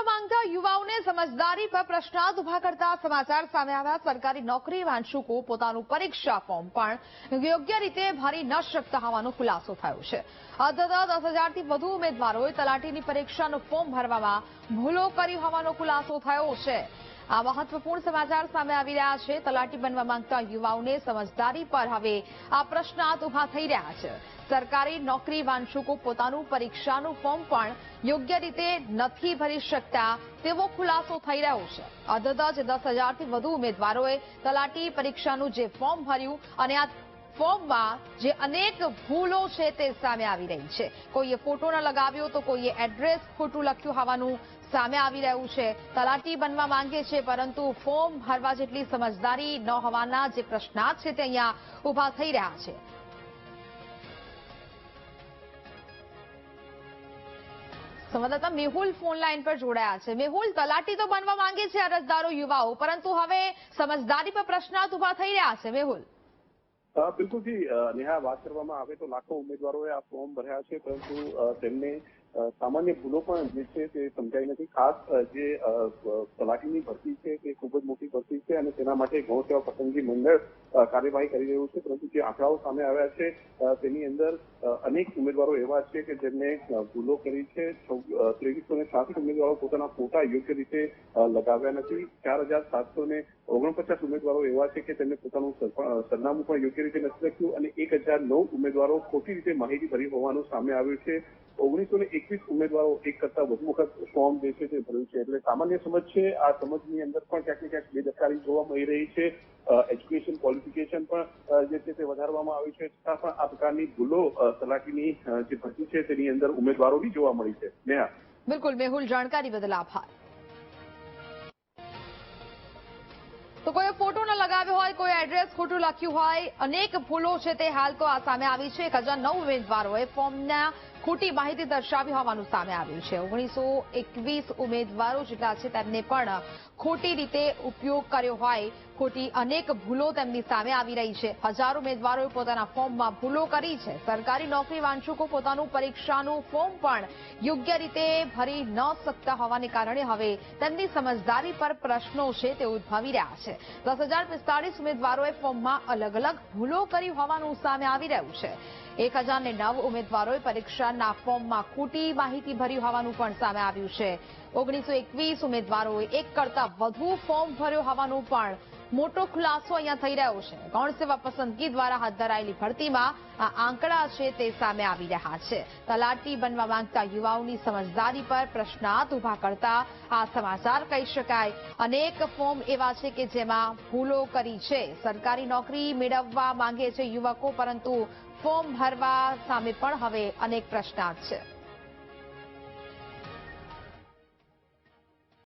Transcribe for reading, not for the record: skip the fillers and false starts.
માંગતા યુવાઓને સમજદારી પર પ્રશ્નાર્થ ઉભા કરતા સમાચાર સામે આવ્યા। સરકારી નોકરી વાંચુકો પોતાનું પરીક્ષા ફોર્મ પણ યોગ્ય રીતે ભરી ન શકતા હોવાનો ખુલાસો થયો છે। અંતતઃ 10,000થી વધુ ઉમેદવારોએ તલાટીની પરીક્ષાનું ફોર્મ ભરવામાં ભૂલો કરી હોવાનો ખુલાસો થયો છે। આ મહત્વપૂર્ણ સમાચાર સામે આવી રહ્યા છે। તલાટી બનવા માંગતા યુવાઓને સમજદારી પર હવે આ પ્રશ્નાર્થ ઉભા થઈ રહ્યા છે। સરકારી નોકરી વાંચુકો પોતાનું પરીક્ષાનું ફોર્મ પણ યોગ્ય રીતે નથી ભરી શકતા તેવો ખુલાસો થઈ રહ્યો છે। અંતતઃ 10,000થી વધુ ઉમેદવારોએ તલાટી પરીક્ષાનું જે ફોર્મ ભર્યું અને આ ફોર્મમાં જે અનેક ભૂલો છે તે સામે આવી રહી છે। કોઈએ ફોટો ન લગાવ્યો તો કોઈએ એડ્રેસ ખોટું લખ્યું હોવાનું સામે આવી રહ્યું છે। તલાટી બનવા માંગે છે પરંતુ ફોર્મ ભરવા જેટલી સમજદારી ન હોવાના જે પ્રશ્નાર્થ છે તે અહીંયા ઉભા થઈ રહ્યા છે। સંવાદદાતા મેહુલ ફોન લાઈન પર જોડાયા છે। મેહુલ, તલાટી તો બનવા માંગે છે અરજદારો યુવાઓ, પરંતુ હવે સમજદારી પર પ્રશ્નાર્થ ઉભા થઈ રહ્યા છે। મેહુલ, બિલકુલ જી નેહા, વાત કરવામાં આવે તો લાખો ઉમેદવારોએ આ ફોર્મ ભર્યા છે, પરંતુ તેમને સામાન્ય ભૂલો પણ જે છે તે સમજાઈ નથી। ખાસ જે તલાટીની ભરતી છે તે ખૂબ જ મોટી ભરતી છે અને તેના માટે ગૌણ સેવા પસંદગી મંડળ કાર્યવાહી કરી રહ્યું છે, પરંતુ જે આંકડાઓ સામે આવ્યા છે તેની અંદર અનેક ઉમેદવારો એવા છે કે જેમને ભૂલો કરી છે। 2360 ઉમેદવારો પોતાના ફોટા યોગ્ય રીતે લગાવ્યા નથી। 4,749 ઉમેદવારો એવા છે કે તેમને પોતાનું સરનામું પણ યોગ્ય રીતે નથી લખ્યું અને 1,009 ઉમેદવારો ખોટી રીતે માહિતી ભરી હોવાનું સામે આવ્યું છે। 1921 ઉમેદવારો એક કરતા વધુ વખત ફોર્મ જે છે તે ભર્યું છે। એટલે સામાન્ય સમજ છે, આ સમજની અંદર પણ ક્યાંક ને ક્યાંક બેદરકારી જોવા મળી રહી છે। એજ્યુકેશન ક્વોલિફિકેશન પણ જે છે તે વધારવામાં આવ્યું છે, છતાં પણ આ પ્રકારની ભૂલો તલાટીની જે ભરતી છે તેની અંદર ઉમેદવારોની જોવા મળી છે। નેહા, બિલકુલ મેહુલ, જાણકારી બદલ આભાર। તો કોઈ ફોટો ન લગાવ્યો હોય, કોઈ એડ્રેસ ખોટું લખ્યું હોય, અનેક ભૂલો છે તે હાલ તો આ સામે આવી છે। 1,009 ઉમેદવારોએ ફોર્મના ખોટી માહિતી દર્શાવી હોવાનું સામે આવ્યું છે। 1921 ઉમેદવારો જેટલા છે તેમને પણ ખોટી રીતે ઉપયોગ કર્યો હોય, ખોટી અનેક ભૂલો તેમની સામે આવી રહી છે। હજારો ઉમેદવારોએ પોતાના ફોર્મમાં ભૂલો કરી છે। સરકારી નોકરી વાંચુકો પોતાનું પરીક્ષાનું ફોર્મ પણ યોગ્ય રીતે ભરી ન શકતા હોવાને કારણે હવે તેમની સમજદારી પર પ્રશ્નો છે તે ઉદ્ભવી રહ્યા છે। 10,045 ઉમેદવારોએ ફોર્મમાં અલગ અલગ ભૂલો કરી હોવાનું સામે આવી રહ્યું છે। 1,009 ઉમેદવારોએ પરીક્ષાના ફોર્મમાં ખોટી માહિતી ભરી હોવાનું પણ સામે આવ્યું છે। 1921 ઉમેદવારોએ એક કરતા વધુ ફોર્મ ભર્યો હોવાનો પણ મોટો ખુલાસો અહીંયા થઈ રહ્યો છે। ગૌણ સેવા પસંદગી દ્વારા હાથ ધરાયેલી ભરતીમાં આ આંકડા છે તે સામે આવી રહ્યા છે। તલાટી બનવા માંગતા યુવાઓની સમજદારી પર પ્રશ્નાર્થ ઉભા કરતા આ સમાચાર કહી શકાય। અનેક ફોર્મ એવા છે કે જેમાં ભૂલો કરી છે। સરકારી નોકરી મેળવવા માંગે છે યુવકો, પરંતુ ફોર્મ ભરવા સામે પણ હવે અનેક પ્રશ્નાર્થ છે।